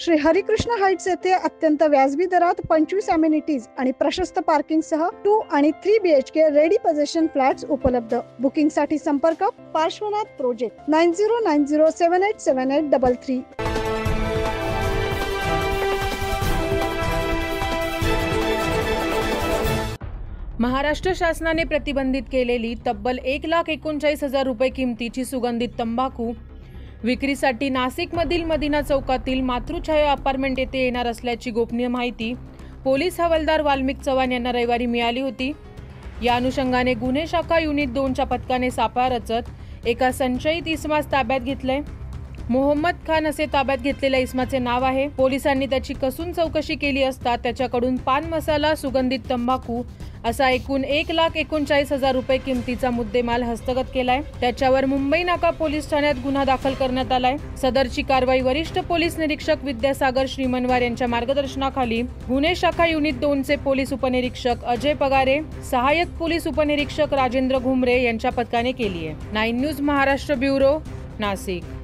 Shri Harikrishna Heights येथे अत्यंत व्याजबी दरात 25 अमेनिटीज आणि प्रशस्त पार्किंग सह 2 आणि 3 BHK रेडी पोझिशन फ्लॅट्स उपलब्ध। बुकिंग साठी संपर्क पार्श्वनाथ प्रोजेक्ट 9090787833। महाराष्ट्र शासनाने प्रतिबंधित केलेली तब्बल 1,39,000 रुपये किमतीची सुगंधित तंबाखू विक्रीसाठी नाशिकमधील मदिना चौकातील मातृछाया अपार्टमेंट येथे येणार असल्याची गोपनीय माहिती पोलीस हवालदार वाल्मिक चव्हाण यांना रविवारी मिळाली होती। या अनुषंगाने गुन्हे शाखा युनिट 2च्या पथकाने सापळा रचत एका संशयित इसमास ताब्यात घेतलंय। मोहम्मद खान असे ताब्यात घेतलेल्या इसमाचे नाव आहे। पोलिसांनी त्याची कसून चौकशी केली असता त्याच्याकडून पान मसाला, सुगंधित तंबाखू असा एकूण 1,39,000 रुपये किमतीचा मुद्देमाल हस्तगत केलाय। त्याच्यावर मुंबई नाका पोलीस ठाण्यात गुन्हा दाखल करण्यात आलाय। सदरची कारवाई वरिष्ठ पोलीस निरीक्षक विद्यासागर श्रीमनवार यांच्या मार्गदर्शनाखाली गुन्हे शाखा युनिट 2चे पोलीस उपनिरीक्षक अजय पगारे, सहाय्यक पोलीस उपनिरीक्षक राजेंद्र घुमरे यांच्या पथकाने केली आहे। 9 न्यूज महाराष्ट्र ब्युरो, नाशिक।